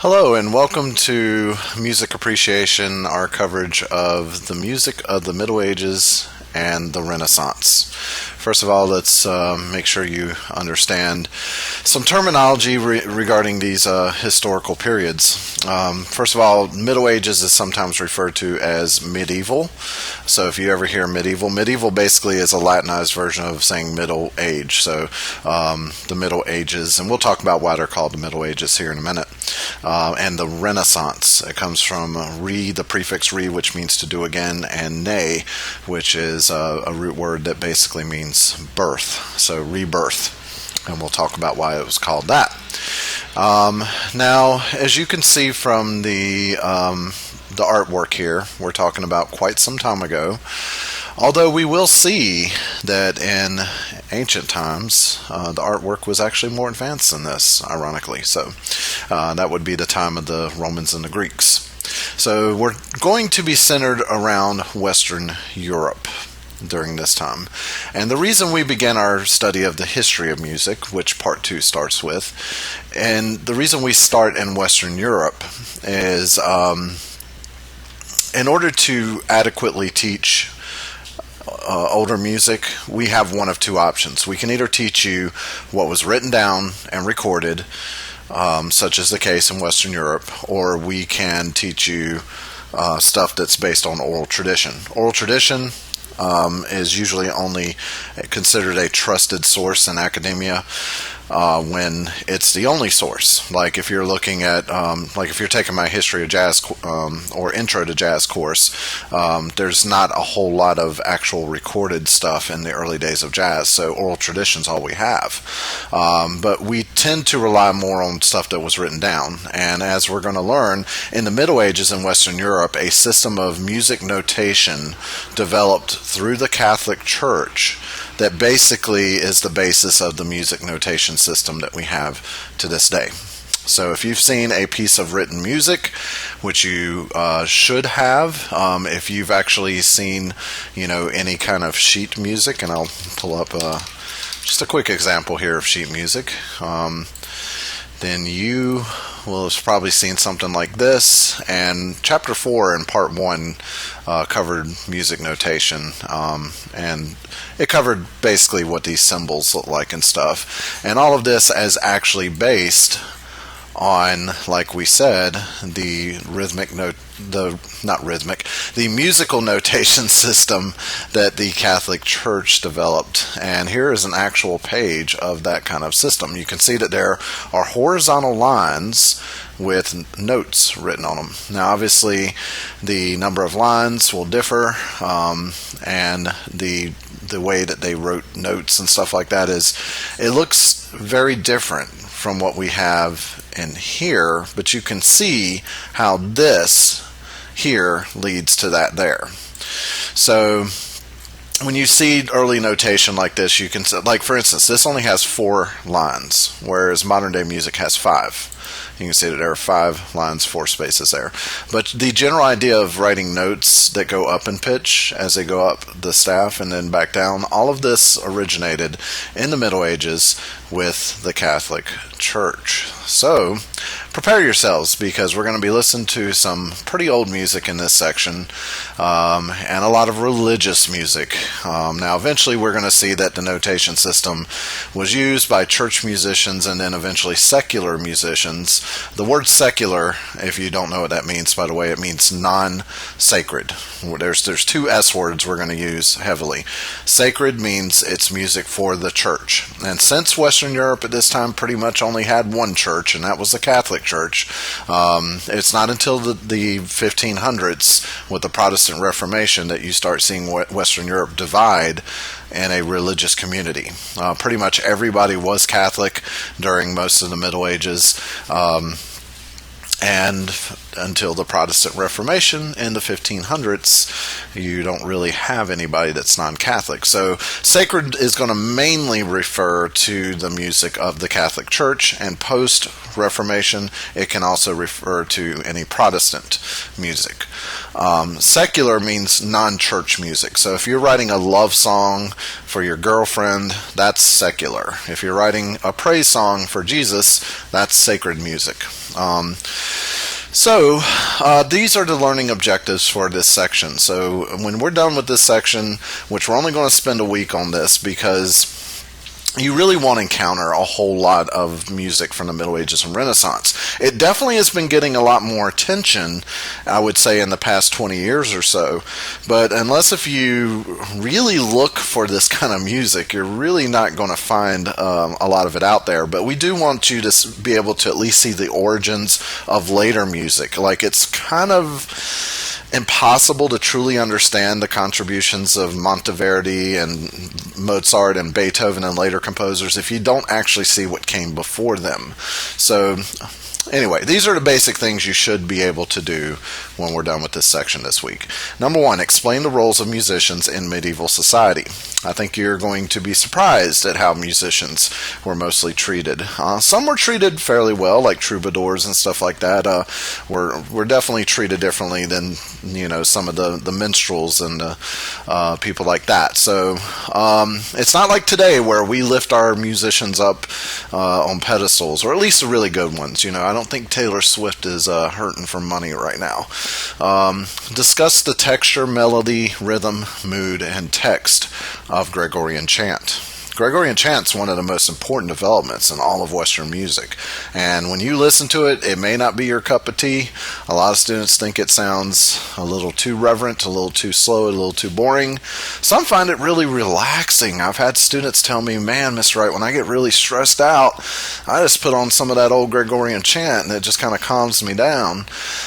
Hello and welcome to Music Appreciation, our coverage of the music of the Middle Ages and the Renaissance. First of all, let's make sure you understand some terminology regarding these historical periods. First of all, Middle Ages is sometimes referred to as medieval. So if you ever hear medieval, medieval basically is a Latinized version of saying Middle Age. So the Middle Ages, and we'll talk about why they're called the Middle Ages here in a minute. And the Renaissance, it comes from the prefix re, which means to do again, and ne, which is a root word that basically means birth, so rebirth, and we'll talk about why it was called that. Now, as you can see from the artwork here, we're talking about quite some time ago, although we will see that in ancient times the artwork was actually more advanced than this, ironically. So that would be the time of the Romans and the Greeks. So we're going to be centered around Western Europe during this time. And the reason we began our study of the history of music, which part 2 starts with, and the reason we start in Western Europe is in order to adequately teach older music, we have one of two options. We can either teach you what was written down and recorded, such as the case in Western Europe, or we can teach you stuff that's based on oral tradition. Oral tradition is usually only considered a trusted source in academia when it's the only source. Like if you're looking at, like if you're taking my history of jazz or intro to jazz course, there's not a whole lot of actual recorded stuff in the early days of jazz, so oral tradition's all we have. But we tend to rely more on stuff that was written down, and as we're going to learn, in the Middle Ages in Western Europe, a system of music notation developed through the Catholic Church that basically is the basis of the music notation system that we have to this day. So if you've seen a piece of written music, which you should have, if you've actually seen, any kind of sheet music, and I'll pull up just a quick example here of sheet music, then you will have probably seen something like this. And chapter 4 in part 1 covered music notation, and it covered basically what these symbols look like and stuff. And all of this is actually based on, like we said, the musical notation system that the Catholic Church developed. And here is an actual page of that kind of system. You can see that there are horizontal lines with notes written on them. Now obviously the number of lines will differ, and the way that they wrote notes and stuff like that it looks very different from what we have in here, but you can see how this here leads to that there. So when you see early notation like this, you can, like for instance, this only has 4 lines, whereas modern day music has 5. You can see that there are 5 lines, 4 spaces there. But the general idea of writing notes that go up in pitch as they go up the staff and then back down, all of this originated in the Middle Ages with the Catholic Church. So prepare yourselves, because we're going to be listening to some pretty old music in this section, and a lot of religious music. Now eventually we're going to see that the notation system was used by church musicians and then eventually secular musicians. The word secular, if you don't know what that means, by the way, it means non-sacred. There's 2 S words we're going to use heavily. Sacred means it's music for the church. And since Western Europe at this time pretty much only had one church, and that was the Catholic Church, it's not until the 1500s with the Protestant Reformation that you start seeing Western Europe divide in a religious community. Pretty much everybody was Catholic during most of the Middle Ages, and until the Protestant Reformation in the 1500s, you don't really have anybody that's non-Catholic. So sacred is going to mainly refer to the music of the Catholic Church, and post-Reformation it can also refer to any Protestant music. Secular means non-church music. So if you're writing a love song for your girlfriend, that's secular. If you're writing a praise song for Jesus, that's sacred music. So, these are the learning objectives for this section. So, when we're done with this section, which we're only going to spend a week on this because you really won't encounter a whole lot of music from the Middle Ages and Renaissance. It definitely has been getting a lot more attention, I would say, in the past 20 years or so. But unless if you really look for this kind of music, you're really not going to find a lot of it out there. But we do want you to be able to at least see the origins of later music. Like, it's kind of impossible to truly understand the contributions of Monteverdi and Mozart and Beethoven and later composers if you don't actually see what came before them. So anyway, these are the basic things you should be able to do when we're done with this section this week. Number one, explain the roles of musicians in medieval society. I think you're going to be surprised at how musicians were mostly treated. Some were treated fairly well, like troubadours and stuff like that. Were definitely treated differently than some of the minstrels and people like that. So it's not like today where we lift our musicians up on pedestals, or at least the really good ones. I don't think Taylor Swift is hurting for money right now. Discuss the texture, melody, rhythm, mood, and text of Gregorian chant. Gregorian chant's one of the most important developments in all of Western music. And when you listen to it, it may not be your cup of tea. A lot of students think it sounds a little too reverent, a little too slow, a little too boring. Some find it really relaxing. I've had students tell me, man, Mr. Wright, when I get really stressed out, I just put on some of that old Gregorian chant and it just kind of calms me down.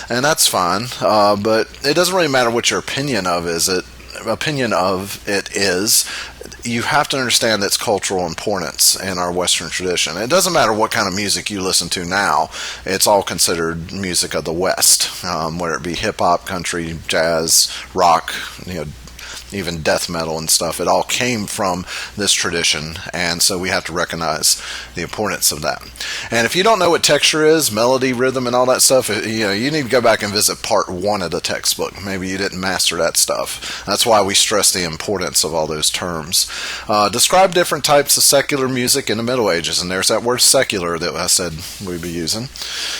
And that's fine. But it doesn't really matter what your opinion of it is. You have to understand its cultural importance in our Western tradition. It doesn't matter what kind of music you listen to now. It's all considered music of the West, whether it be hip-hop, country, jazz, rock, even death metal and stuff. It all came from this tradition, and so we have to recognize the importance of that. And if you don't know what texture is, melody, rhythm, and all that stuff, you need to go back and visit part 1 of the textbook. Maybe you didn't master that stuff. That's why we stress the importance of all those terms. Describe different types of secular music in the Middle Ages, and there's that word secular that I said we'd be using.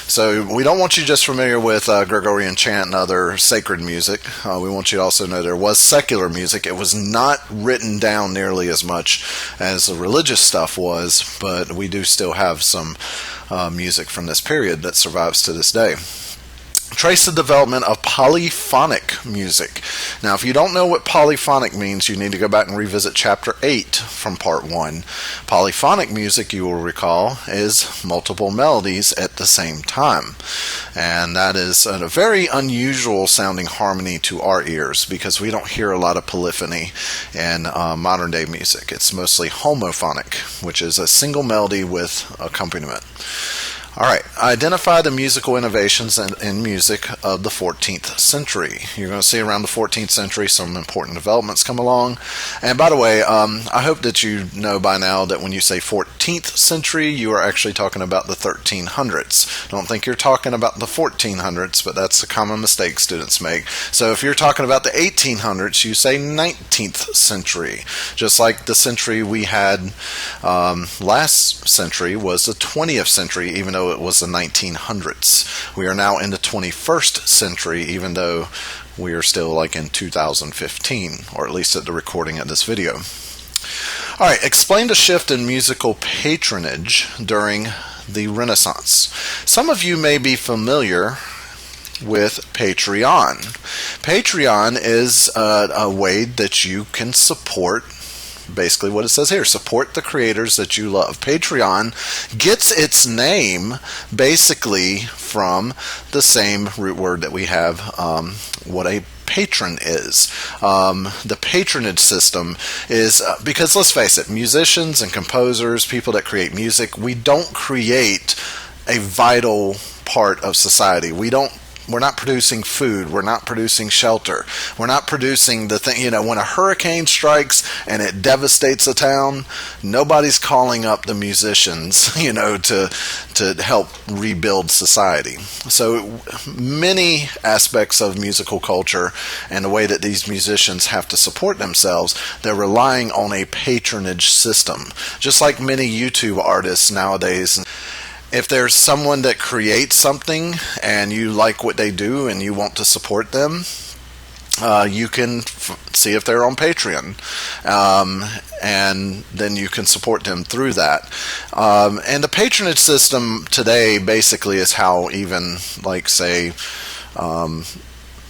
So we don't want you just familiar with Gregorian chant and other sacred music. We want you to also know there was secular music. It was not written down nearly as much as the religious stuff was, but we do still have some music from this period that survives to this day. Trace the development of polyphonic music. Now, if you don't know what polyphonic means, you need to go back and revisit Chapter 8 from Part 1. Polyphonic music, you will recall, is multiple melodies at the same time. And that is a very unusual sounding harmony to our ears because we don't hear a lot of polyphony in modern day music. It's mostly homophonic, which is a single melody with accompaniment. All right, identify the musical innovations in music of the 14th century. You're going to see around the 14th century some important developments come along. And by the way, I hope that you know by now that when you say 14th century, you are actually talking about the 1300s. Don't think you're talking about the 1400s, but that's a common mistake students make. So if you're talking about the 1800s, you say 19th century. Just like the century we had last century was the 20th century, even though it was the 1900s. We are now in the 21st century, even though we are still like in 2015, or at least at the recording of this video. All right, explain the shift in musical patronage during the Renaissance. Some of you may be familiar with Patreon. Patreon is a way that you can support basically what it says here, support the creators that you love. Patreon gets its name basically from the same root word that we have, what a patron is. The patronage system is, because let's face it, musicians and composers, people that create music, we don't create a vital part of society. We're not producing food. We're not producing shelter. We're not producing the thing, when a hurricane strikes and it devastates a town, nobody's calling up the musicians, to help rebuild society. So many aspects of musical culture and the way that these musicians have to support themselves, they're relying on a patronage system. Just like many YouTube artists nowadays. If there's someone that creates something and you like what they do and you want to support them, you can see if they're on Patreon, and then you can support them through that. And the patronage system today basically is how even, like, say,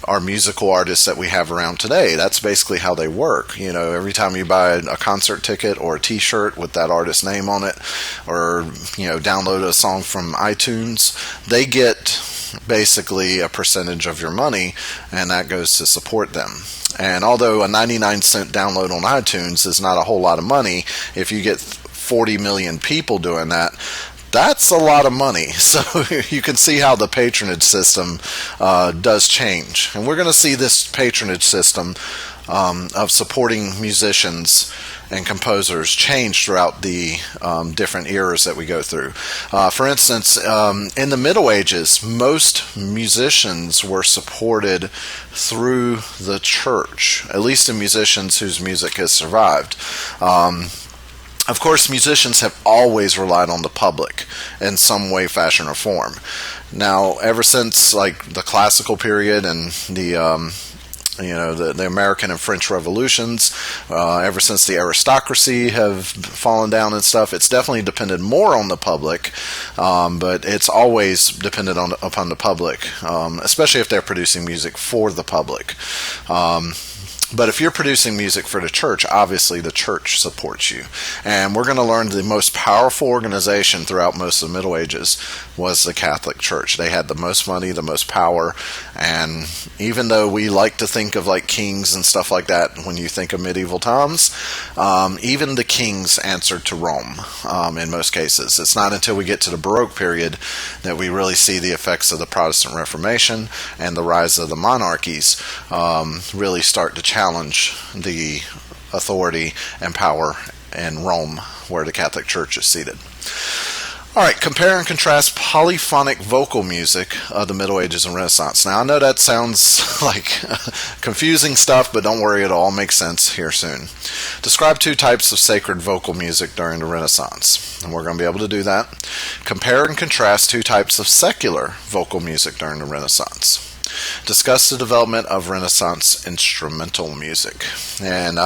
our musical artists that we have around today, that's basically how they work. You know, every time you buy a concert ticket or a t-shirt with that artist's name on it, or, you know, download a song from iTunes, they get basically a percentage of your money, and that goes to support them. And although a 99-cent download on iTunes is not a whole lot of money, if you get 40 million people doing that, that's a lot of money. So you can see how the patronage system does change. And we're going to see this patronage system of supporting musicians and composers change throughout the different eras that we go through. For instance, in the Middle Ages, most musicians were supported through the church, at least the musicians whose music has survived. Of course, musicians have always relied on the public in some way, fashion, or form. Now, ever since like the classical period and the American and French revolutions, ever since the aristocracy have fallen down and stuff, it's definitely depended more on the public, but it's always depended upon the public, especially if they're producing music for the public. But if you're producing music for the church, obviously the church supports you. And we're going to learn the most powerful organization throughout most of the Middle Ages was the Catholic Church. They had the most money, the most power, and even though we like to think of like kings and stuff like that when you think of medieval times, even the kings answered to Rome in most cases. It's not until we get to the Baroque period that we really see the effects of the Protestant Reformation and the rise of the monarchies really start to challenge the authority and power in Rome, where the Catholic Church is seated. All right, compare and contrast polyphonic vocal music of the Middle Ages and Renaissance. Now, I know that sounds like confusing stuff, but don't worry, it'll all make sense here soon. Describe two types of sacred vocal music during the Renaissance, and we're going to be able to do that. Compare and contrast two types of secular vocal music during the Renaissance. Discuss the development of Renaissance instrumental music. And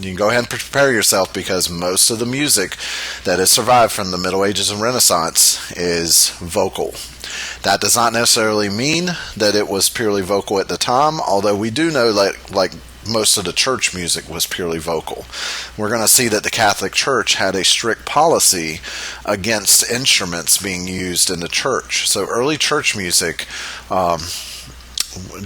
you can go ahead and prepare yourself, because most of the music that has survived from the Middle Ages and Renaissance is vocal. That does not necessarily mean that it was purely vocal at the time, although we do know like most of the church music was purely vocal. We're going to see that the Catholic Church had a strict policy against instruments being used in the church. So early church music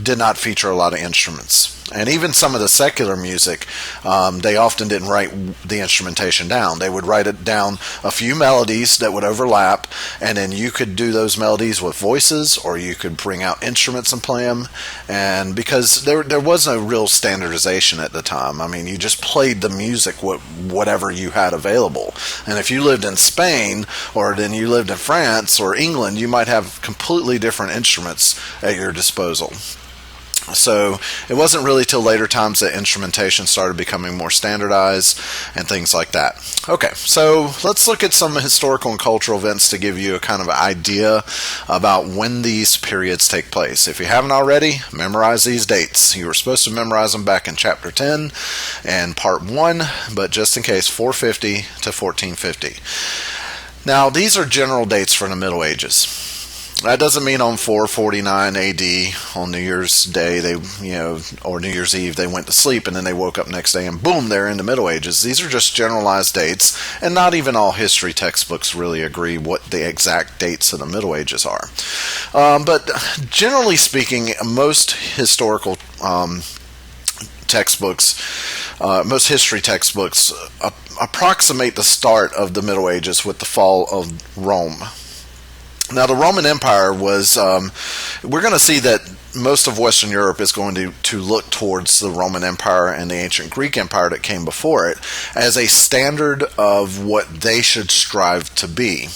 did not feature a lot of instruments. And even some of the secular music, they often didn't write the instrumentation down. They would write it down a few melodies that would overlap, and then you could do those melodies with voices, or you could bring out instruments and play them. And because there was no real standardization at the time. I mean, you just played the music with whatever you had available. And if you lived in Spain, or then you lived in France or England, you might have completely different instruments at your disposal. So it wasn't really till later times that instrumentation started becoming more standardized and things like that. Okay, so let's look at some historical and cultural events to give you a kind of idea about when these periods take place. If you haven't already, memorize these dates. You were supposed to memorize them back in chapter 10 and part 1, but just in case, 450 to 1450. Now, these are general dates for the Middle Ages. That doesn't mean on 449 AD on New Year's Day or New Year's Eve they went to sleep and then they woke up next day and boom, they're in the Middle Ages. These are just generalized dates, and not even all history textbooks really agree what the exact dates of the Middle Ages are. But generally speaking, most historical textbooks, most history textbooks approximate the start of the Middle Ages with the fall of Rome. Now, the Roman Empire was, we're going to see that most of Western Europe is going to look towards the Roman Empire and the ancient Greek Empire that came before it as a standard of what they should strive to be.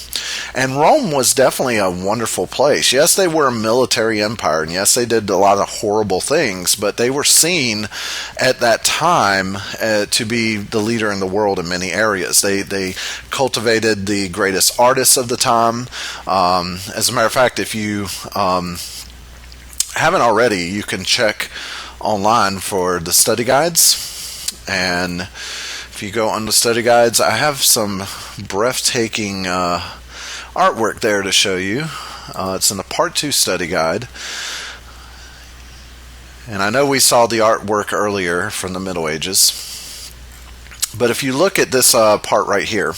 And Rome was definitely a wonderful place. Yes, they were a military empire, and yes, they did a lot of horrible things, but they were seen at that time to be the leader in the world in many areas. They cultivated the greatest artists of the time. As a matter of fact, if you haven't already, you can check online for the study guides. And if you go on the study guides, I have some breathtaking artwork there to show you. It's in the Part 2 study guide. And I know we saw the artwork earlier from the Middle Ages. But if you look at this part right here,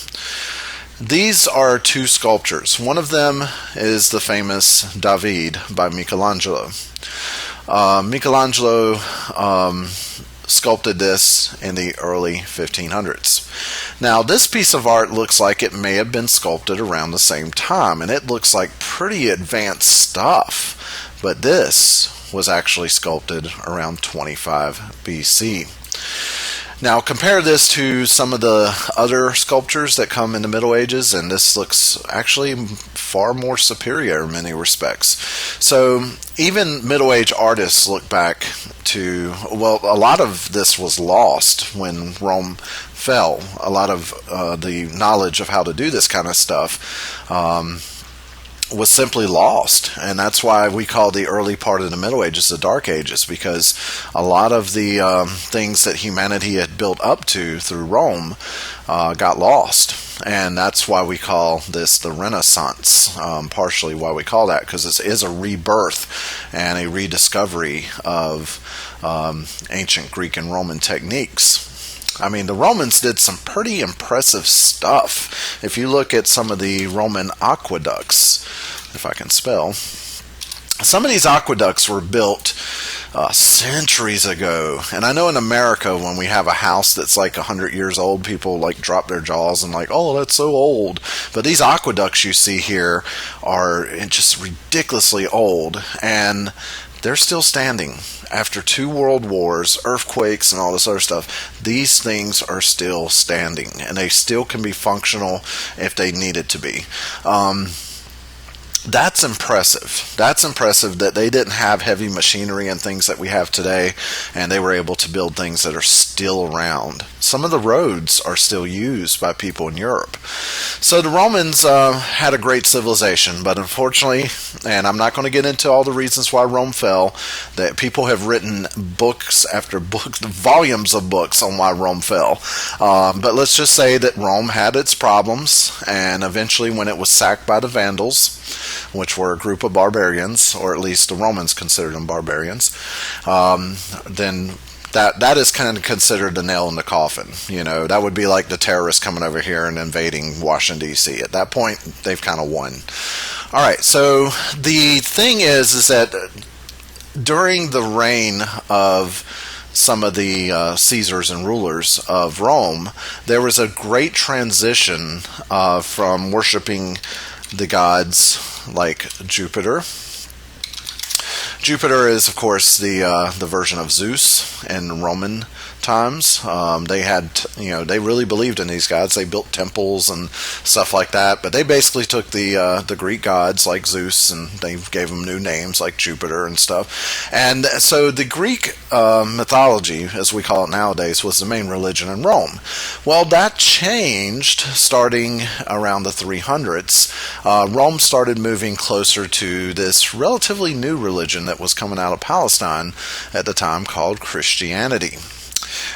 these are two sculptures. One of them is the famous David by Michelangelo. Michelangelo sculpted this in the early 1500s. Now, this piece of art looks like it may have been sculpted around the same time, and it looks like pretty advanced stuff. But this was actually sculpted around 25 BC. Now, compare this to some of the other sculptures that come in the Middle Ages, and this looks actually far more superior in many respects. So, even Middle Age artists look back to, well, a lot of this was lost when Rome fell. A lot of the knowledge of how to do this kind of stuff was simply lost, and that's why we call the early part of the Middle Ages the Dark Ages, because a lot of the things that humanity had built up to through Rome got lost, and that's why we call this the Renaissance, partially why we call that, because this is a rebirth and a rediscovery of ancient Greek and Roman techniques. I mean, the Romans did some pretty impressive stuff. If you look at some of the Roman aqueducts, if I can spell, some of these aqueducts were built centuries ago. And I know in America, when we have a house that's like 100 years old, people like drop their jaws and like, oh, that's so old. But these aqueducts you see here are just ridiculously old, and they're still standing. After 2 world wars, earthquakes, and all this other stuff, these things are still standing, and they still can be functional if they needed to be. That's impressive. That's impressive that they didn't have heavy machinery and things that we have today, and they were able to build things that are still around. Some of the roads are still used by people in Europe. So the Romans had a great civilization, but unfortunately, and I'm not going to get into all the reasons why Rome fell, that people have written books after books, volumes of books on why Rome fell. But let's just say that Rome had its problems, and eventually when it was sacked by the Vandals, which were a group of barbarians, or at least the Romans considered them barbarians, then that is kind of considered the nail in the coffin. You know, that would be like the terrorists coming over here and invading Washington, D.C. At that point, they've kind of won. All right, so the thing is that during the reign of some of the Caesars and rulers of Rome, there was a great transition from worshiping the gods like Jupiter. Jupiter is, of course, the version of Zeus in Roman times. They had, they really believed in these gods. They built temples and stuff like that. But they basically took the Greek gods like Zeus and they gave them new names like Jupiter and stuff. And so the Greek mythology, as we call it nowadays, was the main religion in Rome. Well, that changed starting around the 300s. Rome started moving closer to this relatively new religion that was coming out of Palestine at the time called Christianity.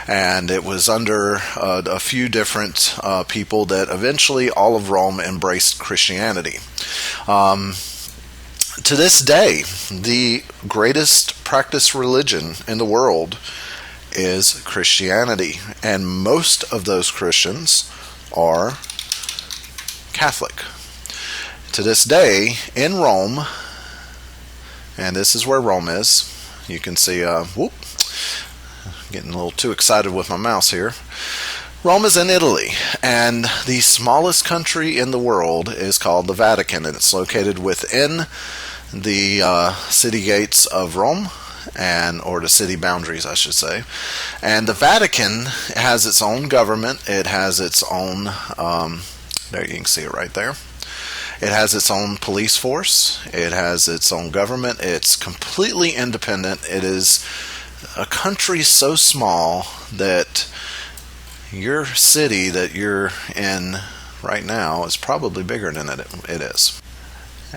And it was under a few different people that eventually all of Rome embraced Christianity. To this day, the greatest practiced religion in the world is Christianity. And most of those Christians are Catholic. To this day, in Rome, and this is where Rome is, you can see, getting a little too excited with my mouse here. Rome is in Italy, and the smallest country in the world is called the Vatican, and it's located within the city gates of Rome, or the city boundaries, I should say. And the Vatican has its own government. It has its own, there you can see it right there. It has its own police force. It has its own government. It's completely independent. It is a country so small that your city that you're in right now is probably bigger than it is.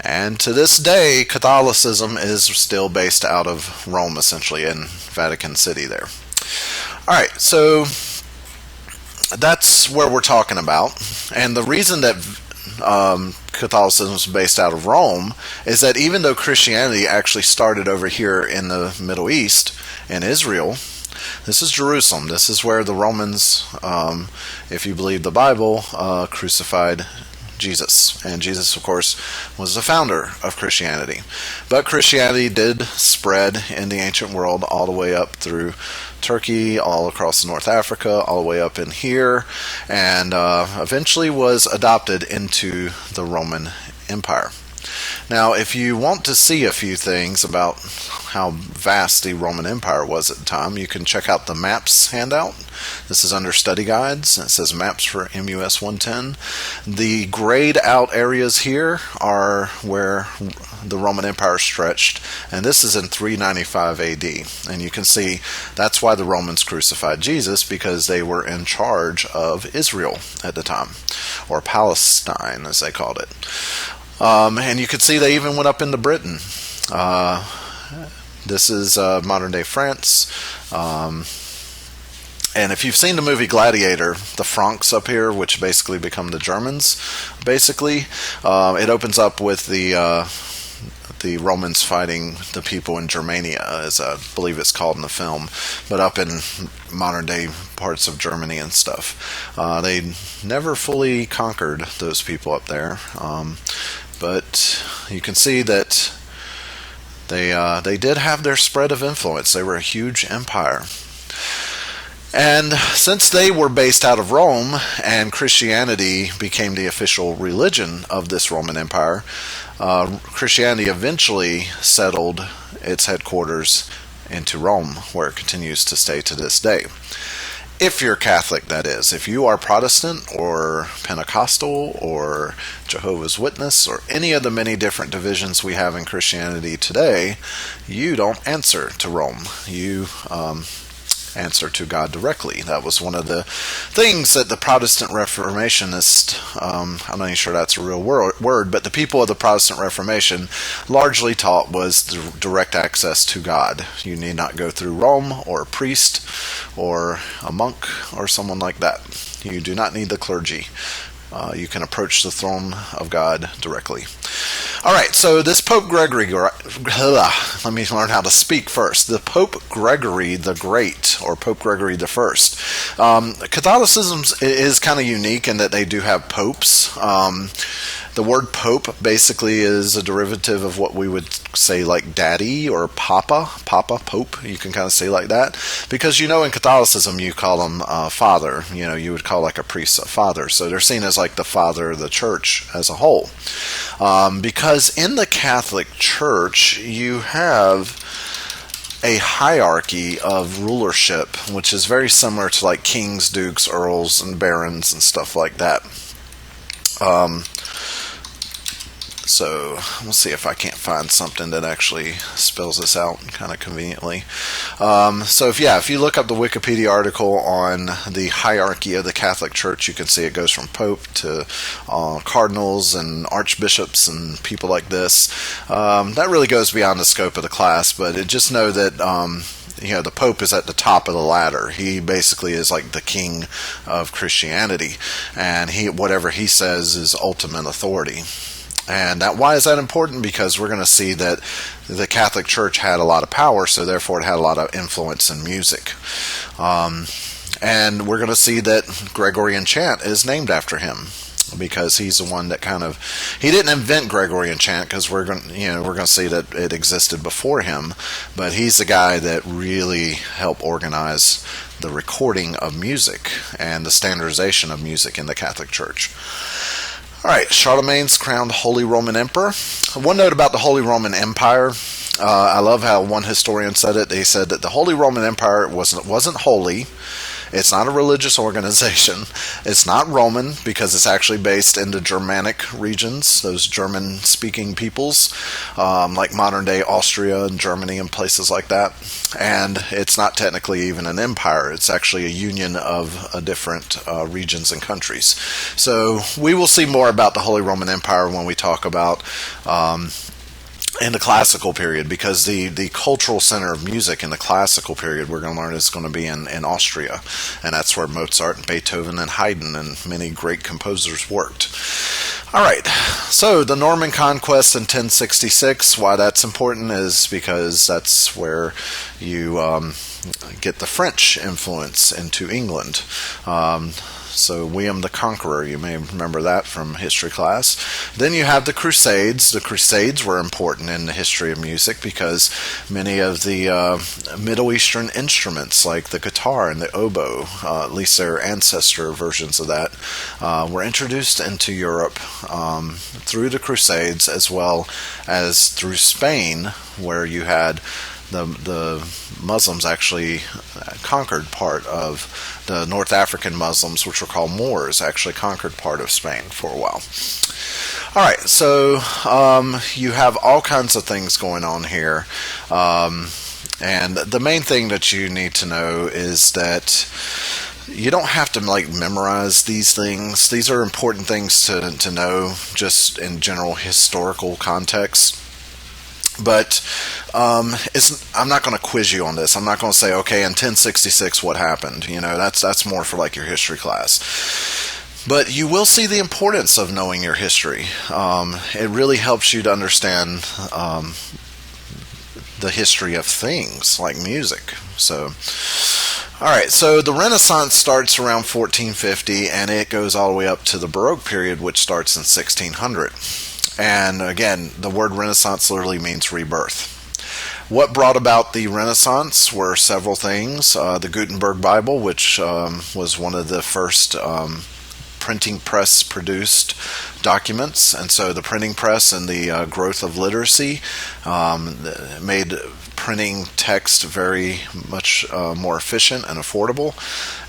And to this day, Catholicism is still based out of Rome, essentially, in Vatican City there. All right, so that's where we're talking about. And the reason that Catholicism is based out of Rome is that even though Christianity actually started over here in the Middle East, in Israel, this is Jerusalem. This is where the Romans, if you believe the Bible, crucified Jesus. And Jesus, of course, was the founder of Christianity. But Christianity did spread in the ancient world all the way up through Turkey, all across North Africa, all the way up in here, and eventually was adopted into the Roman Empire. Now, if you want to see a few things about how vast the Roman Empire was at the time, you can check out the maps handout. This is under study guides. It says maps for MUS 110. The grayed out areas here are where the Roman Empire stretched, and this is in 395 AD. And you can see that's why the Romans crucified Jesus, because they were in charge of Israel at the time, or Palestine as they called it. And you can see they even went up into Britain. This is modern day France. And if you've seen the movie Gladiator, the Franks up here, which basically become the Germans, basically, it opens up with the Romans fighting the people in Germania, as I believe it's called in the film, but up in modern day parts of Germany and stuff. They never fully conquered those people up there, but you can see that they did have their spread of influence. They were a huge empire. And since they were based out of Rome and Christianity became the official religion of this Roman Empire, Christianity eventually settled its headquarters into Rome, where it continues to stay to this day. If you're Catholic, that is. If you are Protestant or Pentecostal or Jehovah's Witness or any of the many different divisions we have in Christianity today, you don't answer to Rome. You answer to God directly. That was one of the things that the Protestant Reformationists, I'm not even sure that's a real word, but the people of the Protestant Reformation largely taught was the direct access to God. You need not go through Rome or a priest or a monk or someone like that. You do not need the clergy. You can approach the throne of God directly. All right, so this Pope Gregory, let me learn how to speak first. The Pope Gregory the Great, or Pope Gregory the First. Catholicism is kind of unique in that they do have popes. The word pope basically is a derivative of what we would say like daddy or papa, pope. You can kind of say like that. Because, in Catholicism you call them father. You would call like a priest a father. So they're seen as like the father of the church as a whole. Because in the Catholic Church you have a hierarchy of rulership, which is very similar to like kings, dukes, earls, and barons and stuff like that. So we'll see if I can't find something that actually spells this out kind of conveniently. So if you look up the Wikipedia article on the hierarchy of the Catholic Church, you can see it goes from Pope to cardinals and archbishops and people like this. That really goes beyond the scope of the class, but just know that the Pope is at the top of the ladder. He basically is like the king of Christianity, and whatever he says is ultimate authority. And why is that important? Because we're going to see that the Catholic Church had a lot of power, so therefore it had a lot of influence in music. And we're going to see that Gregorian chant is named after him. because he's the one that he didn't invent Gregorian chant, because we're going to see that it existed before him, but he's the guy that really helped organize the recording of music and the standardization of music in the Catholic Church. All right, Charlemagne's crowned Holy Roman Emperor. One note about the Holy Roman Empire. I love how one historian said it. He said that the Holy Roman Empire wasn't holy. It's not a religious organization. It's not Roman, because it's actually based in the Germanic regions, those German-speaking peoples, like modern-day Austria and Germany and places like that. And it's not technically even an empire. It's actually a union of different regions and countries. So we will see more about the Holy Roman Empire when we talk about in the classical period, because the cultural center of music in the classical period, we're going to learn, is going to be in Austria, and that's where Mozart and Beethoven and Haydn and many great composers worked. All right, so the Norman conquest in 1066, why that's important is because that's where you get the French influence into England. So William the Conqueror, you may remember that from history class. Then you have the Crusades. The Crusades were important in the history of music because many of the Middle Eastern instruments, like the guitar and the oboe, at least their ancestor versions of that, were introduced into Europe through the Crusades, as well as through Spain, where you had the Muslims actually conquered part of the North African Muslims, which were called Moors, actually conquered part of Spain for a while. All right, so you have all kinds of things going on here. And the main thing that you need to know is that you don't have to memorize these things. These are important things to know just in general historical context. But I'm not going to quiz you on this. I'm not going to say, okay, in 1066 what happened? That's more for your history class. But you will see the importance of knowing your history. It really helps you to understand the history of things like music. So, all right, so the Renaissance starts around 1450, and it goes all the way up to the Baroque period, which starts in 1600. And again, the word Renaissance literally means rebirth. What brought about the Renaissance were several things. The Gutenberg Bible, which was one of the first printing press produced documents. And so the printing press and the growth of literacy made printing text very much more efficient and affordable.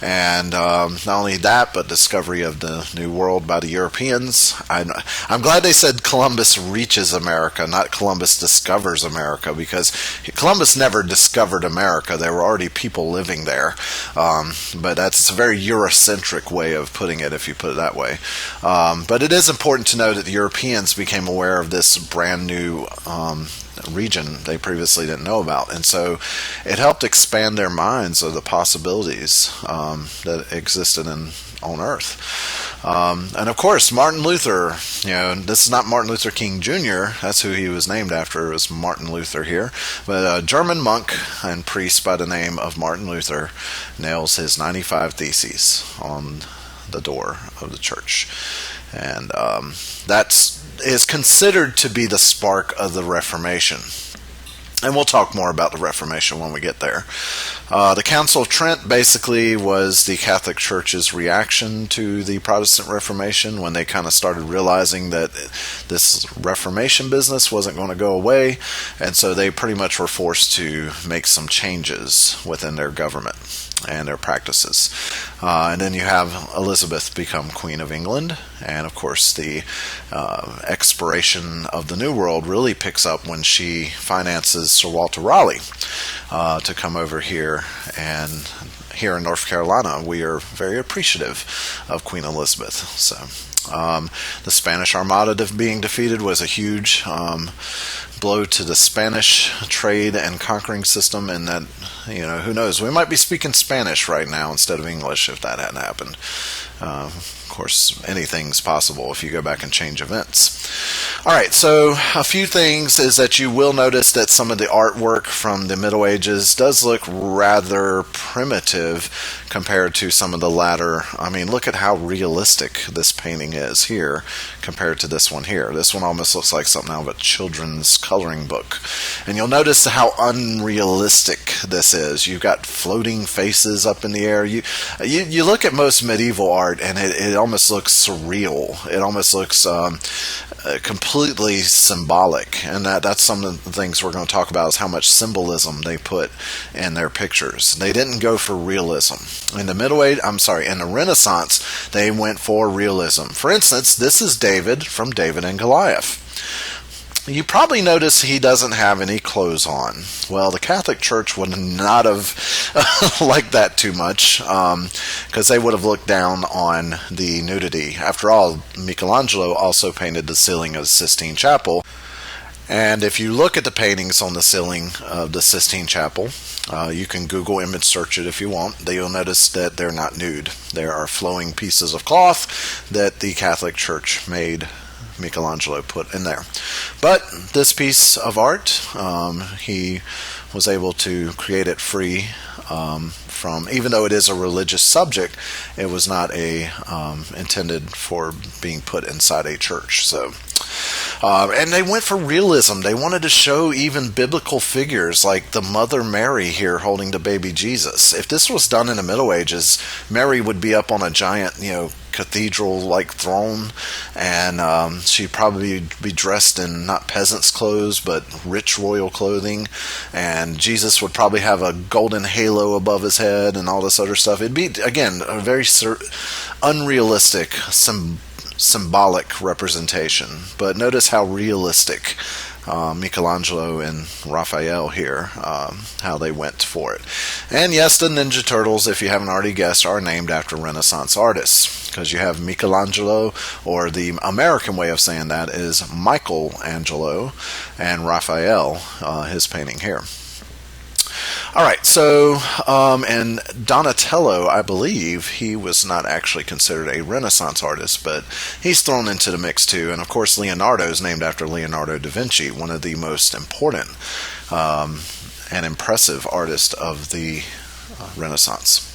And not only that, but discovery of the New World by the Europeans. I'm glad they said Columbus reaches America, not Columbus discovers America, because Columbus never discovered America. There were already people living there. But it's a very Eurocentric way of putting it, if you put it that way. But it is important to know that the Europeans became aware of this brand new region they previously didn't know about, and so it helped expand their minds of the possibilities that existed on Earth. And of course, Martin Luther, this is not Martin Luther King Jr., that's who he was named after, it was Martin Luther here, but a German monk and priest by the name of Martin Luther nails his 95 Theses on the door of the church. And that is considered to be the spark of the Reformation. And we'll talk more about the Reformation when we get there. The Council of Trent basically was the Catholic Church's reaction to the Protestant Reformation, when they kind of started realizing that this Reformation business wasn't going to go away, and so they pretty much were forced to make some changes within their government and their practices. And then you have Elizabeth become Queen of England, and of course the expiration of the New World really picks up when she finances Sir Walter Raleigh to come over here. And here in North Carolina, we are very appreciative of Queen Elizabeth. So the Spanish Armada being defeated was a huge blow to the Spanish trade and conquering system, and that, who knows, we might be speaking Spanish right now instead of English if that hadn't happened. Of course, anything's possible if you go back and change events. All right, so a few things is that you will notice that some of the artwork from the Middle Ages does look rather primitive compared to some of the latter. I mean, look at how realistic this painting is here compared to this one here. This one almost looks like something out of a children's coloring book. And you'll notice how unrealistic this is. You've got floating faces up in the air. You look at most medieval art, and it almost looks surreal. It almost looks completely symbolic, and that's some of the things we're going to talk about, is how much symbolism they put in their pictures. They didn't go for realism. In the in the Renaissance, they went for realism. For instance, this is David from David and Goliath. You probably notice he doesn't have any clothes on. Well, the Catholic Church would not have liked that too much, because they would have looked down on the nudity. After all, Michelangelo also painted the ceiling of the Sistine Chapel. And if you look at the paintings on the ceiling of the Sistine Chapel, you can Google image search it if you want, you'll notice that they're not nude. There are flowing pieces of cloth that the Catholic Church made Michelangelo put in there. But this piece of art, he was able to create it free from, even though it is a religious subject, it was not intended for being put inside a church. So, and they went for realism. They wanted to show even biblical figures like the Mother Mary here holding the baby Jesus. If this was done in the Middle Ages, Mary would be up on a giant, cathedral-like throne, and she'd probably be dressed in not peasant's clothes, but rich royal clothing, and Jesus would probably have a golden halo above his head and all this other stuff. It'd be, again, a very unrealistic, symbolic representation. But notice how realistic Michelangelo and Raphael here, how they went for it. And yes, the Ninja Turtles, if you haven't already guessed, are named after Renaissance artists, because you have Michelangelo, or the American way of saying that is Michelangelo, and Raphael, his painting here. All right, so, and Donatello, I believe he was not actually considered a Renaissance artist, but he's thrown into the mix too. And of course, Leonardo is named after Leonardo da Vinci, one of the most important and impressive artists of the Renaissance.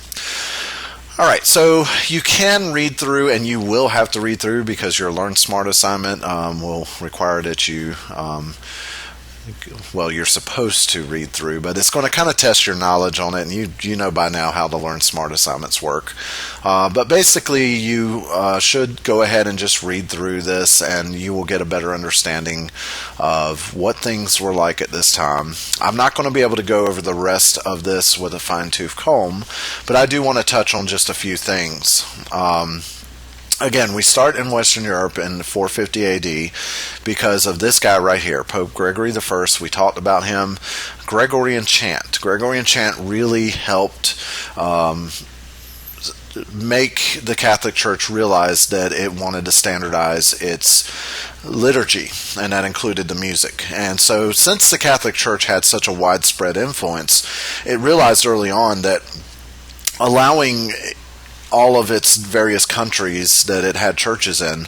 All right, so you can read through, and you will have to read through, because your Learn Smart assignment will require that you you're supposed to read through, but it's going to kind of test your knowledge on it, and you know by now how the Learn Smart assignments work. But basically, you should go ahead and just read through this, and you will get a better understanding of what things were like at this time. I'm not going to be able to go over the rest of this with a fine-tooth comb, but I do want to touch on just a few things. Again, we start in Western Europe in 450 AD because of this guy right here, Pope Gregory I. We talked about him. Gregorian chant. Gregorian chant really helped make the Catholic Church realize that it wanted to standardize its liturgy, and that included the music. And so, since the Catholic Church had such a widespread influence, it realized early on that allowing all of its various countries that it had churches in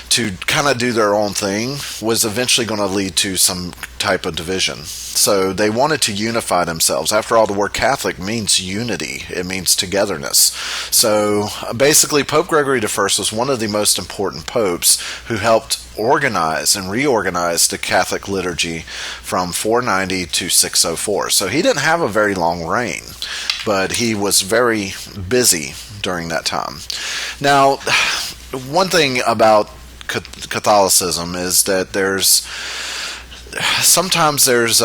to kind of do their own thing was eventually going to lead to some type of division. So they wanted to unify themselves. After all, the word Catholic means unity. It means togetherness. So basically, Pope Gregory I was one of the most important popes who helped organize and reorganize the Catholic liturgy from 490 to 604. So he didn't have a very long reign, but he was very busy during that time. Now, one thing about Catholicism is that sometimes there's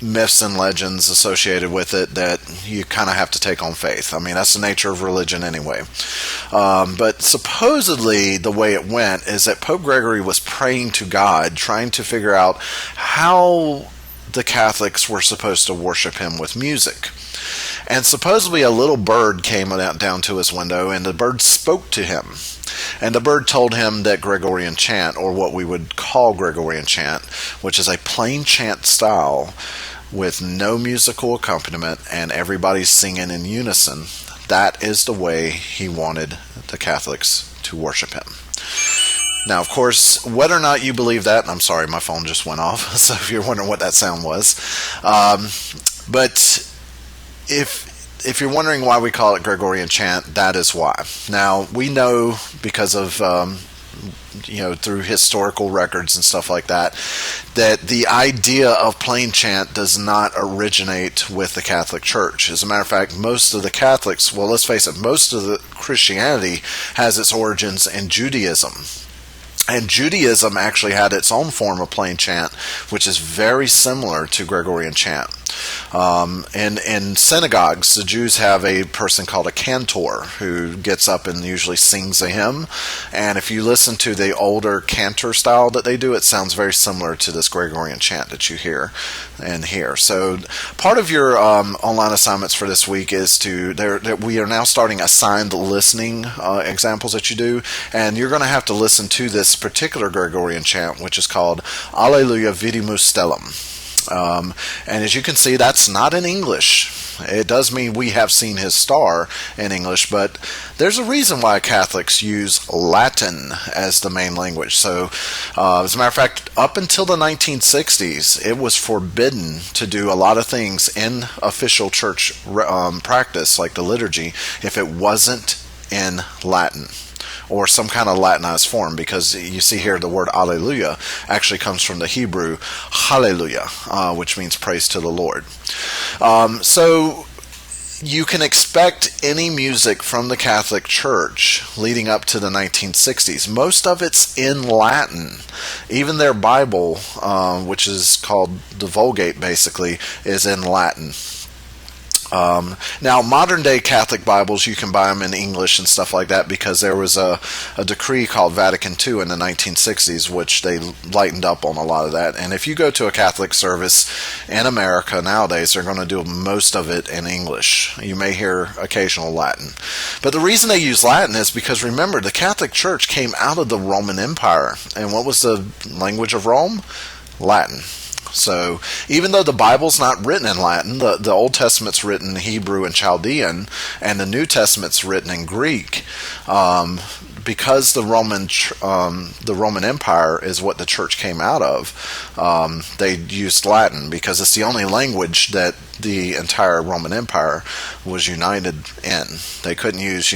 myths and legends associated with it that you kind of have to take on faith. I mean, that's the nature of religion anyway. But supposedly the way it went is that Pope Gregory was praying to God, trying to figure out how the Catholics were supposed to worship him with music. And supposedly a little bird came down to his window, and the bird spoke to him. And the bird told him that Gregorian chant, or what we would call Gregorian chant, which is a plain chant style with no musical accompaniment and everybody's singing in unison, that is the way he wanted the Catholics to worship him. Now, of course, whether or not you believe that, and I'm sorry, my phone just went off, so if you're wondering what that sound was, but if you're wondering why we call it Gregorian chant, that is why. Now, we know because of, through historical records and stuff like that, that the idea of plain chant does not originate with the Catholic Church. As a matter of fact, most of the Catholics, well, let's face it, most of the Christianity has its origins in Judaism. And Judaism actually had its own form of plain chant, which is very similar to Gregorian chant. And in synagogues, the Jews have a person called a cantor who gets up and usually sings a hymn. And if you listen to the older cantor style that they do, it sounds very similar to this Gregorian chant that you hear and here. So part of your online assignments for this week is we are now starting assigned listening examples that you do. And you're going to have to listen to this particular Gregorian chant, which is called Alleluia Vidimus Stellum. And as you can see, that's not in English. It does mean we have seen his star in English, but there's a reason why Catholics use Latin as the main language. So, as a matter of fact, up until the 1960s, it was forbidden to do a lot of things in official church practice, like the liturgy, if it wasn't in Latin or some kind of Latinized form, because you see here the word Alleluia actually comes from the Hebrew Hallelujah, which means praise to the Lord. So you can expect any music from the Catholic Church leading up to the 1960s. Most of it's in Latin. Even their Bible, which is called the Vulgate basically, is in Latin. Now, modern day Catholic Bibles, you can buy them in English and stuff like that, because there was a decree called Vatican II in the 1960s, which they lightened up on a lot of that. And if you go to a Catholic service in America nowadays, they're going to do most of it in English. You may hear occasional Latin. But the reason they use Latin is because, remember, the Catholic Church came out of the Roman Empire. And what was the language of Rome? Latin. So even though the Bible's not written in Latin, the Old Testament's written in Hebrew and Chaldean, and the New Testament's written in Greek, because the Roman Empire is what the church came out of, they used Latin because it's the only language that the entire Roman Empire was united in. They couldn't use,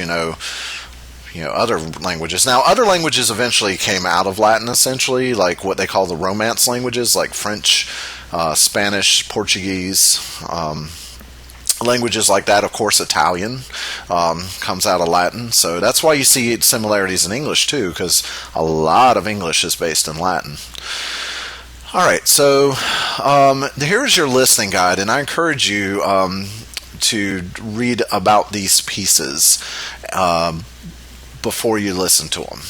other languages. Now, other languages eventually came out of Latin, essentially, like what they call the Romance languages, like French, Spanish, Portuguese, languages like that. Of course, Italian comes out of Latin. So that's why you see similarities in English, too, because a lot of English is based in Latin. All right, so here's your listening guide, and I encourage you to read about these pieces before you listen to them.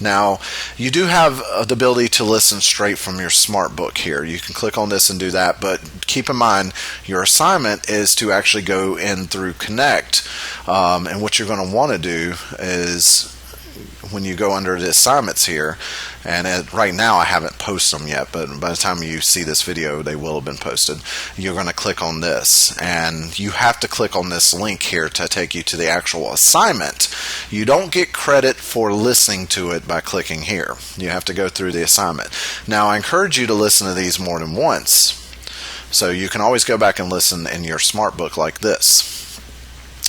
Now, you do have the ability to listen straight from your smart book here. You can click on this and do that, but keep in mind your assignment is to actually go in through Connect, and what you're going to want to do is, when you go under the assignments here, and right now I haven't posted them yet, but by the time you see this video they will have been posted, you're going to click on this, and you have to click on this link here to take you to the actual assignment. You don't get credit for listening to it by clicking here. You have to go through the assignment. Now, I encourage you to listen to these more than once, so you can always go back and listen in your smart book like this.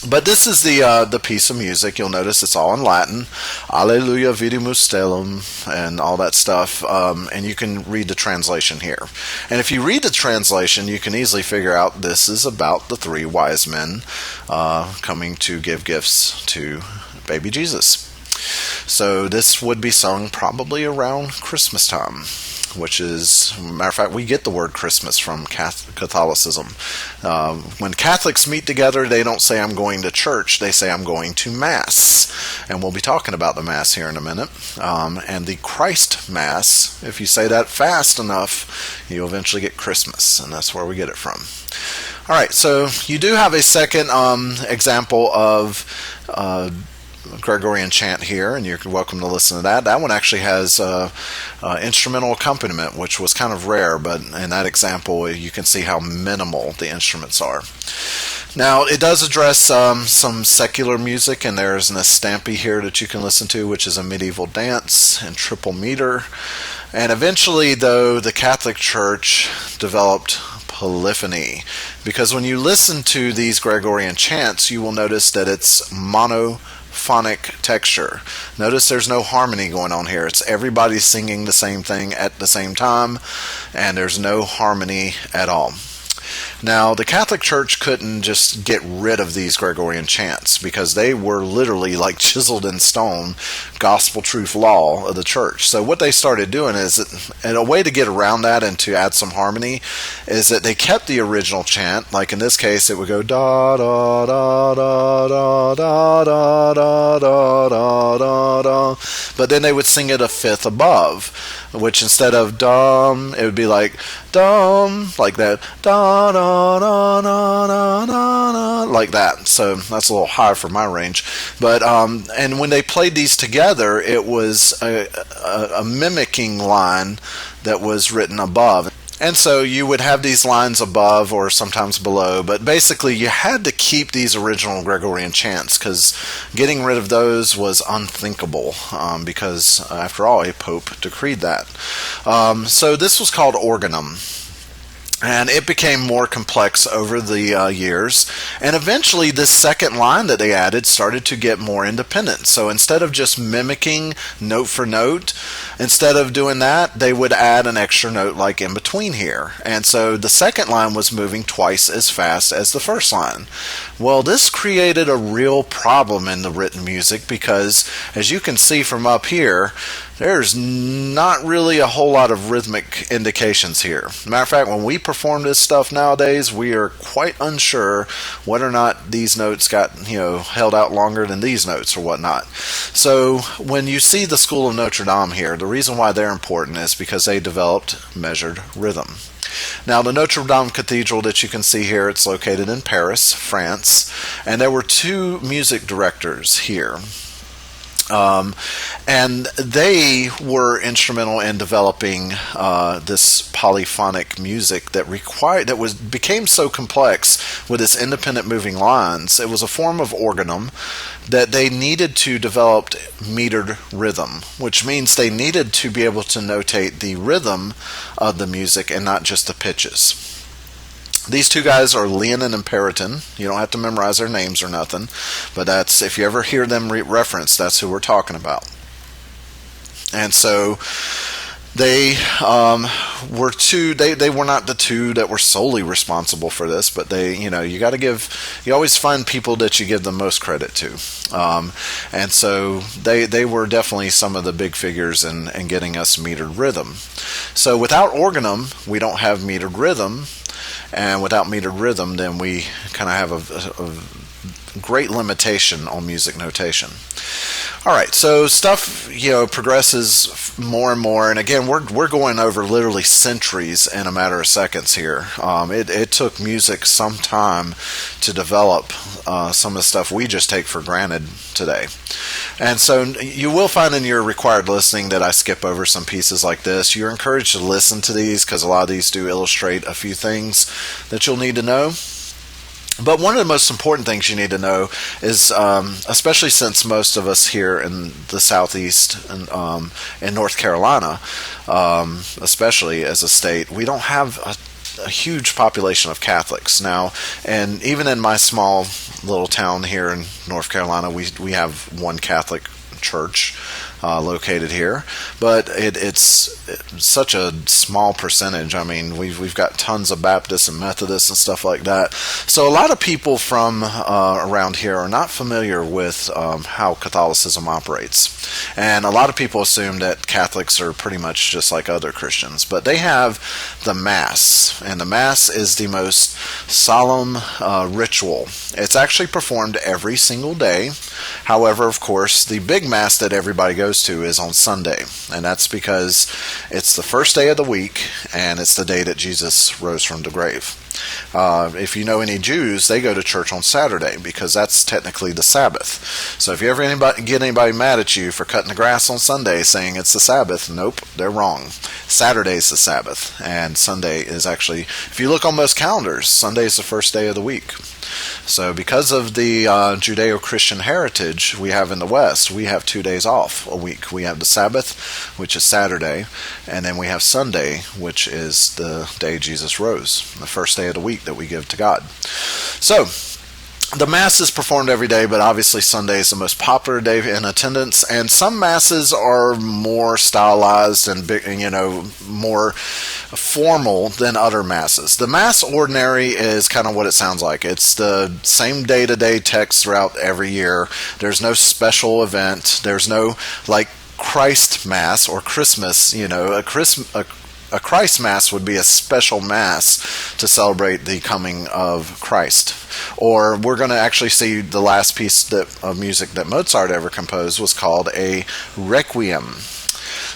But this is the piece of music. You'll notice it's all in Latin, Alleluia Vidimus Stellum, and all that stuff. And you can read the translation here. And if you read the translation, you can easily figure out this is about the three wise men coming to give gifts to baby Jesus. So this would be sung probably around Christmas time, which is, matter of fact, we get the word Christmas from Catholicism. When Catholics meet together, they don't say I'm going to church, they say I'm going to Mass. And we'll be talking about the Mass here in a minute. And the Christ Mass, if you say that fast enough, you eventually get Christmas, and that's where we get it from. All right, so you do have a second example of Gregorian chant here, and you're welcome to listen to that. That one actually has instrumental accompaniment, which was kind of rare, but in that example, you can see how minimal the instruments are. Now, it does address some secular music, and there's an estampe here that you can listen to, which is a medieval dance in triple meter. And eventually, though, the Catholic Church developed polyphony, because when you listen to these Gregorian chants, you will notice that it's monophonic texture. Notice there's no harmony going on here. It's everybody singing the same thing at the same time, and there's no harmony at all. Now, the Catholic Church couldn't just get rid of these Gregorian chants because they were literally like chiseled in stone gospel truth law of the church. So what they started doing is, and a way to get around that and to add some harmony, is that they kept the original chant. Like in this case, it would go da da da da da da da da da da da da, but then they would sing it a fifth above, which instead of dum, it would be like dum, like that, da da da da da da, like that. So that's a little high for my range. But and when they played these together, it was a mimicking line that was written above. And so you would have these lines above or sometimes below, but basically you had to keep these original Gregorian chants because getting rid of those was unthinkable because, after all, a pope decreed that. So this was called organum. And it became more complex over the years. And eventually this second line that they added started to get more independent. So instead of just mimicking note for note, instead of doing that, they would add an extra note like in between here. And so the second line was moving twice as fast as the first line. Well, this created a real problem in the written music because, as you can see from up here, there's not really a whole lot of rhythmic indications here. Matter of fact, when we perform this stuff nowadays, we are quite unsure whether or not these notes got, held out longer than these notes or whatnot. So when you see the School of Notre Dame here, the reason why they're important is because they developed measured rhythm. Now, the Notre Dame Cathedral that you can see here, it's located in Paris, France, and there were two music directors here. And they were instrumental in developing this polyphonic music that became so complex with its independent moving lines. It was a form of organum that they needed to develop metered rhythm, which means they needed to be able to notate the rhythm of the music and not just the pitches. These two guys are Leonin and Periton. You don't have to memorize their names or nothing, but that's, if you ever hear them referenced, that's who we're talking about. And so they were two. They were not the two that were solely responsible for this, but you always find people that you give the most credit to. And so they were definitely some of the big figures in getting us metered rhythm. So without organum, we don't have metered rhythm. And without metered rhythm, then we kind of have a great limitation on music notation. All right, so stuff progresses more and more, and again, we're going over literally centuries in a matter of seconds here. It took music some time to develop some of the stuff we just take for granted today. And so you will find in your required listening that I skip over some pieces like this. You're encouraged to listen to these because a lot of these do illustrate a few things that you'll need to know. But one of the most important things you need to know is, especially since most of us here in the Southeast and in North Carolina, especially as a state, we don't have a huge population of Catholics now. And even in my small little town here in North Carolina, we have one Catholic church located here, but it's such a small percentage. I mean, we've got tons of Baptists and Methodists and stuff like that. So a lot of people from around here are not familiar with how Catholicism operates, and a lot of people assume that Catholics are pretty much just like other Christians. But they have the Mass, and the Mass is the most solemn ritual. It's actually performed every single day. However, of course, the big Mass that everybody goes to is on Sunday, and that's because it's the first day of the week and it's the day that Jesus rose from the grave. If you know any Jews, they go to church on Saturday because that's technically the Sabbath. So if you ever get anybody mad at you for cutting the grass on Sunday saying it's the Sabbath, nope, they're wrong. Saturday's the Sabbath, and Sunday is actually, if you look on most calendars, Sunday is the first day of the week. So because of the Judeo-Christian heritage we have in the West, we have 2 days off a week. We have the Sabbath, which is Saturday, and then we have Sunday, which is the day Jesus rose, the first day of the week that we give to God. So the Mass is performed every day, but obviously Sunday is the most popular day in attendance, and some Masses are more stylized and more formal than other Masses. The Mass Ordinary is kind of what it sounds like. It's the same day-to-day text throughout every year. There's no special event. There's no, like, Christ Mass or Christmas, a Christ Mass would be a special Mass to celebrate the coming of Christ. Or we're going to actually see the last piece of music that Mozart ever composed was called a Requiem.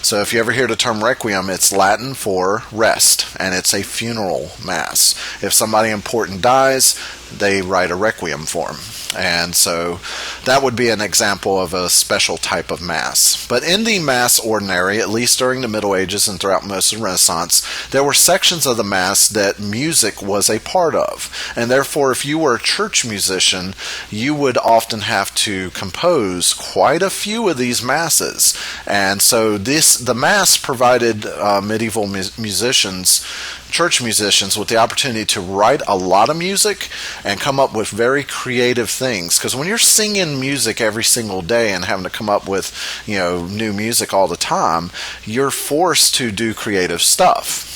So if you ever hear the term Requiem, it's Latin for rest, and it's a funeral Mass. If somebody important dies, they write a Requiem for him. And so that would be an example of a special type of Mass. But in the Mass Ordinary, at least during the Middle Ages and throughout most of the Renaissance, there were sections of the Mass that music was a part of. And therefore, if you were a church musician, you would often have to compose quite a few of these Masses. And so the Mass provided medieval musicians, church musicians, with the opportunity to write a lot of music and come up with very creative things. Because when you're singing music every single day and having to come up with new music all the time, you're forced to do creative stuff.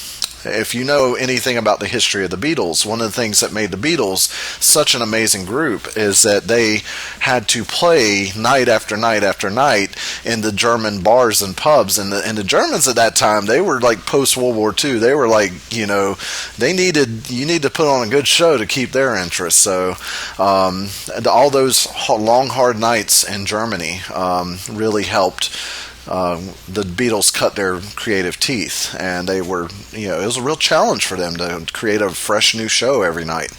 If you know anything about the history of the Beatles, one of the things that made the Beatles such an amazing group is that they had to play night after night after night in the German bars and pubs. And the Germans at that time, they were like post-World War II. They were like, you need to put on a good show to keep their interest. So all those long, hard nights in Germany really helped the Beatles cut their creative teeth, and they were, it was a real challenge for them to create a fresh new show every night.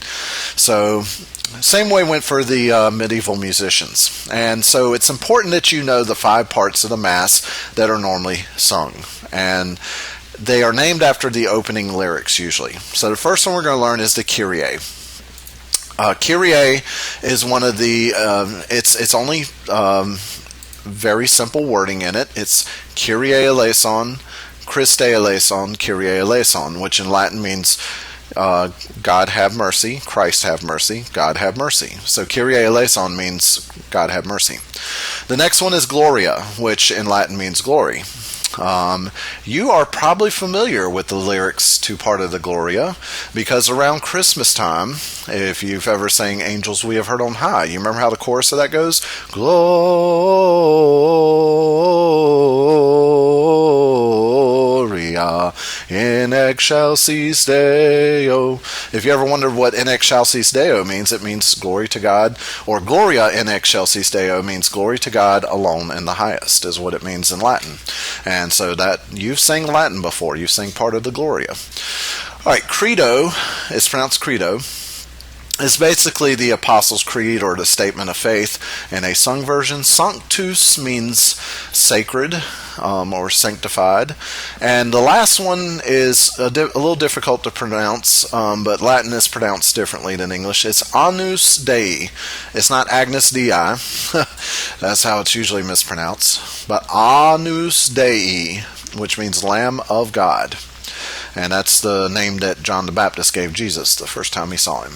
So same way went for the medieval musicians. And so it's important that you know the 5 parts of the Mass that are normally sung. And they are named after the opening lyrics usually. So the first one we're going to learn is the Kyrie. Kyrie is one of the, it's only very simple wording in it. It's Kyrie eleison, Christe eleison, Kyrie eleison, which in Latin means God have mercy, Christ have mercy, God have mercy. So Kyrie eleison means God have mercy. The next one is Gloria, which in Latin means glory. You are probably familiar with the lyrics to part of the Gloria, because around Christmas time, if you've ever sang Angels We Have Heard on High, you remember how the chorus of that goes? Gloria in excelsis Deo. If you ever wondered what in excelsis Deo means, it means glory to God, or Gloria in excelsis Deo means glory to God alone in the highest, is what it means in Latin. And so that you've sang Latin before, you've sang part of the Gloria. All right, Credo is pronounced Credo. It's basically the Apostles' Creed, or the Statement of Faith in a sung version. Sanctus means sacred or sanctified. And the last one is a little difficult to pronounce, but Latin is pronounced differently than English. It's Agnus Dei. It's not Agnus Dei. That's how it's usually mispronounced. But Agnus Dei, which means Lamb of God. And that's the name that John the Baptist gave Jesus the first time he saw him.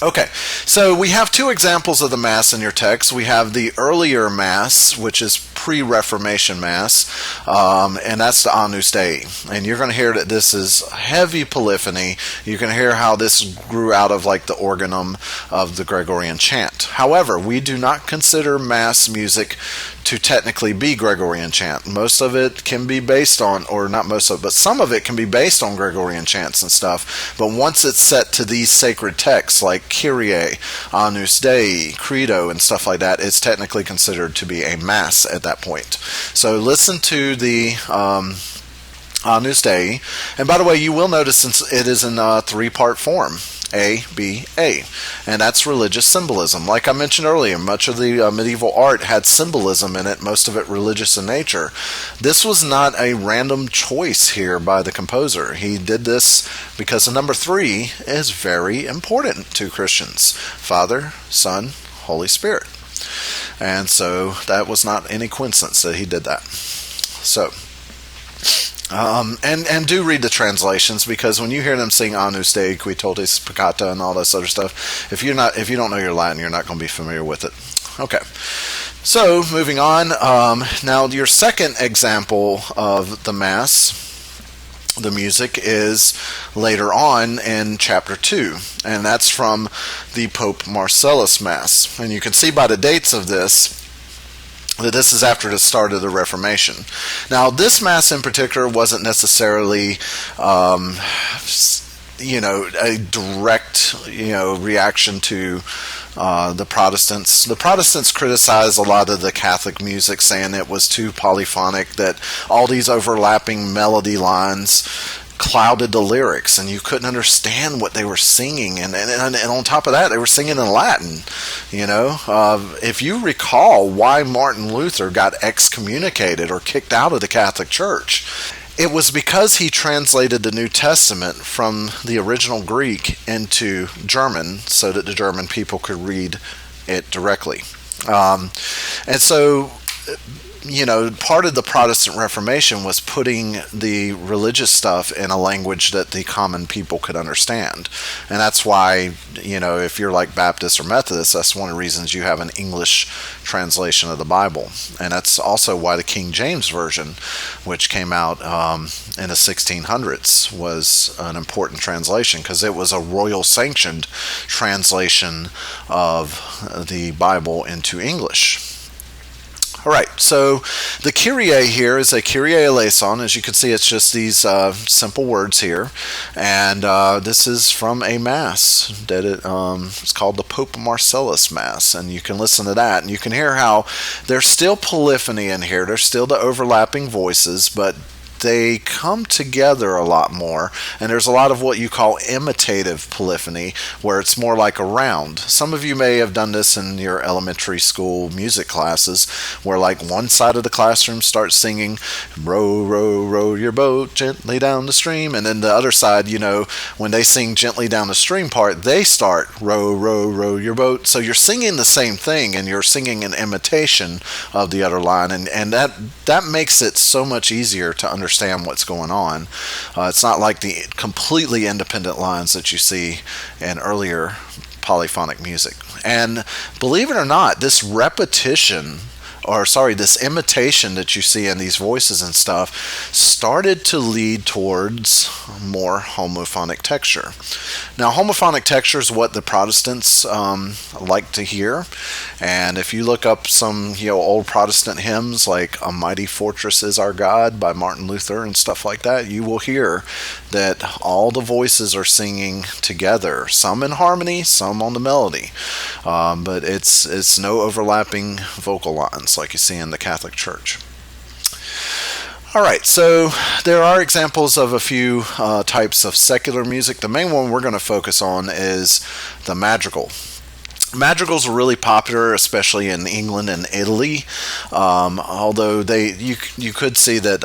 Okay, so we have 2 examples of the Mass in your text. We have the earlier Mass, which is pre-Reformation Mass, and that's the Agnus Dei. And you're going to hear that this is heavy polyphony. You can hear how this grew out of like the organum of the Gregorian chant. However, we do not consider Mass music to technically be Gregorian chant. Most of it can be based on, or not most of it, but some of it can be based on Gregorian chants and stuff. But once it's set to these sacred texts like Kyrie, Agnus Dei, Credo, and stuff like that, it's technically considered to be a Mass at that point. So listen to the Agnus Dei. And by the way, you will notice since it is in a three-part form. A, B, A. And that's religious symbolism. Like I mentioned earlier, much of the medieval art had symbolism in it, most of it religious in nature. This was not a random choice here by the composer. He did this because the number 3 is very important to Christians. Father, Son, Holy Spirit. And so that was not any coincidence that he did that. So, and do read the translations, because when you hear them sing Agnus Dei, Qui totis peccata, and all this other stuff, if you don't know your Latin, you're not going to be familiar with it. Okay. So moving on. Now your second example of the Mass, the music, is later on in chapter 2, and that's from the Pope Marcellus Mass. And you can see by the dates of this that this is after the start of the Reformation. Now, this Mass in particular wasn't necessarily, a direct, reaction to the Protestants. The Protestants criticized a lot of the Catholic music, saying it was too polyphonic, that all these overlapping melody lines clouded the lyrics and you couldn't understand what they were singing, and on top of that they were singing in Latin. If you recall why Martin Luther got excommunicated or kicked out of the Catholic Church, it was because he translated the New Testament from the original Greek into German so that the German people could read it directly. And so part of the Protestant Reformation was putting the religious stuff in a language that the common people could understand. And that's why, if you're like Baptist or Methodist, that's one of the reasons you have an English translation of the Bible. And that's also why the King James Version, which came out in the 1600s, was an important translation, because it was a royal sanctioned translation of the Bible into English. All right, so the Kyrie here is a Kyrie eleison. As you can see, it's just these simple words here. And this is from a Mass that it's called the Pope Marcellus Mass. And you can listen to that, and you can hear how there's still polyphony in here. There's still the overlapping voices, but they come together a lot more, and there's a lot of what you call imitative polyphony, where it's more like a round. Some of you may have done this in your elementary school music classes, where like one side of the classroom starts singing, row, row, row your boat gently down the stream, and then the other side, when they sing gently down the stream part, they start row, row, row your boat. So you're singing the same thing, and you're singing an imitation of the other line, and that makes it so much easier to understand what's going on. It's not like the completely independent lines that you see in earlier polyphonic music. And believe it or not, this imitation that you see in these voices and stuff started to lead towards more homophonic texture. Now, homophonic texture is what the Protestants like to hear. And if you look up some old Protestant hymns like "A Mighty Fortress Is Our God" by Martin Luther and stuff like that, you will hear that all the voices are singing together, some in harmony, some on the melody. But it's no overlapping vocal lines like you see in the Catholic Church. All right, so there are examples of a few types of secular music. The main one we're going to focus on is the madrigal. Madrigals are really popular, especially in England and Italy, although you could see that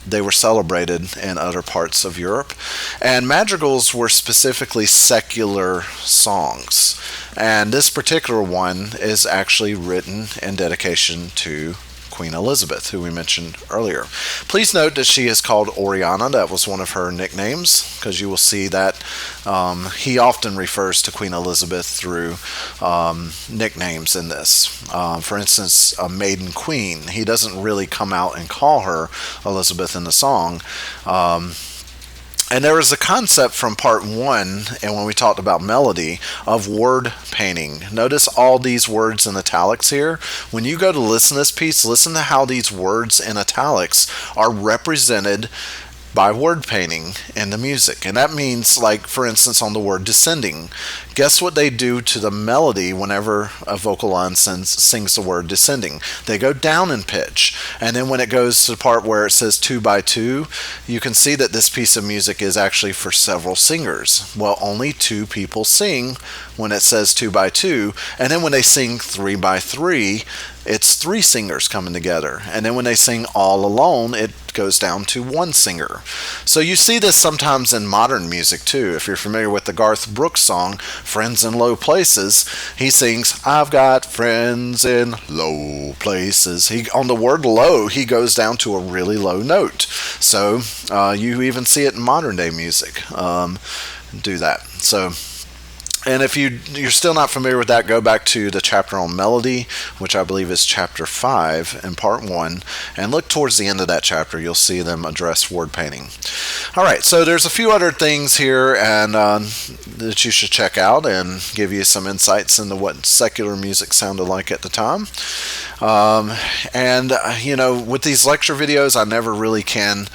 they were celebrated in other parts of Europe. And madrigals were specifically secular songs. And this particular one is actually written in dedication to Queen Elizabeth, who we mentioned earlier. Please note that she is called Oriana. That was one of her nicknames, because you will see that he often refers to Queen Elizabeth through nicknames in this. For instance, a maiden queen. He doesn't really come out and call her Elizabeth in the song. And there is a concept from part 1, and when we talked about melody, of word painting. Notice all these words in italics here. When you go to listen to this piece, listen to how these words in italics are represented by word painting in the music. And that means, like, for instance, on the word descending, guess what they do to the melody whenever a vocal line sings the word descending? They go down in pitch. And then when it goes to the part where it says 2 by 2, you can see that this piece of music is actually for several singers. Well, only 2 people sing when it says 2 by 2. And then when they sing 3 by 3, it's 3 singers coming together. And then when they sing all alone, it goes down to 1 singer. So you see this sometimes in modern music too. If you're familiar with the Garth Brooks song, Friends in Low Places, he sings, I've got friends in low places. On the word low, he goes down to a really low note. So you even see it in modern day music. Do that. So, and if you're still not familiar with that, go back to the chapter on melody, which I believe is chapter 5 in part 1, and look towards the end of that chapter. You'll see them address word painting. All right, so there's a few other things here and that you should check out and give you some insights into what secular music sounded like at the time. With these lecture videos, I never really can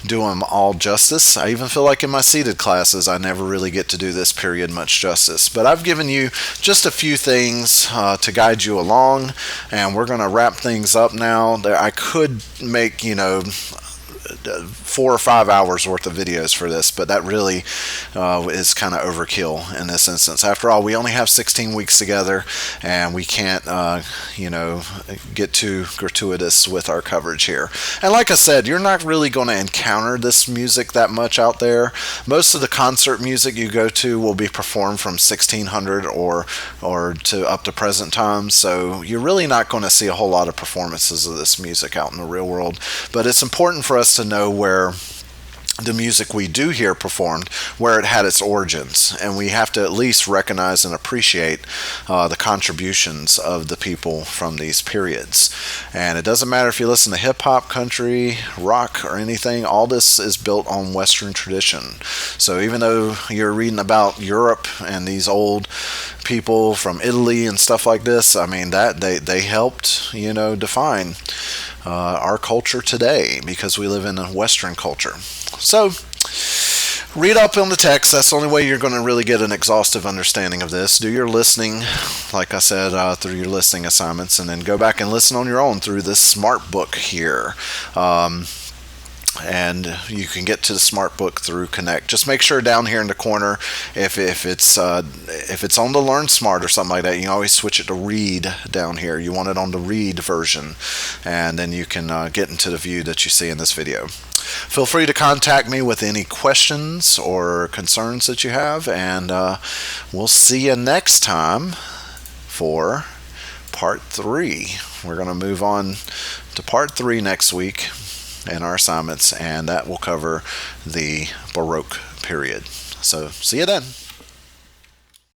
do them all justice. I even feel like in my seated classes, I never really get to do this period much justice. But I've given you just a few things to guide you along, and we're going to wrap things up now. I could make, 4 or 5 hours worth of videos for this, but that really is kind of overkill in this instance. After all, we only have 16 weeks together, and we can't get too gratuitous with our coverage here. And like I said, you're not really going to encounter this music that much out there. Most of the concert music you go to will be performed from 1600 or to up to present times, so you're really not going to see a whole lot of performances of this music out in the real world. But it's important for us to know where the music we do hear performed, where it had its origins, and we have to at least recognize and appreciate the contributions of the people from these periods. And it doesn't matter if you listen to hip-hop, country, rock, or anything, all this is built on Western tradition. So even though you're reading about Europe and these old people from Italy and stuff like this, I mean, that they helped define our culture today, because we live in a Western culture. So read up on the text. That's the only way you're going to really get an exhaustive understanding of this. Do your listening, like I said, through your listening assignments, and then go back and listen on your own through this smart book here. And you can get to the smart book through Connect. Just make sure down here in the corner, if it's on the Learn Smart or something like that, you can always switch it to Read down here. You want it on the Read version, and then you can get into the view that you see in this video. Feel free to contact me with any questions or concerns that you have, and we'll see you next time for part 3. We're going to move on to part 3 next week in our assignments, and that will cover the Baroque period. So see you then.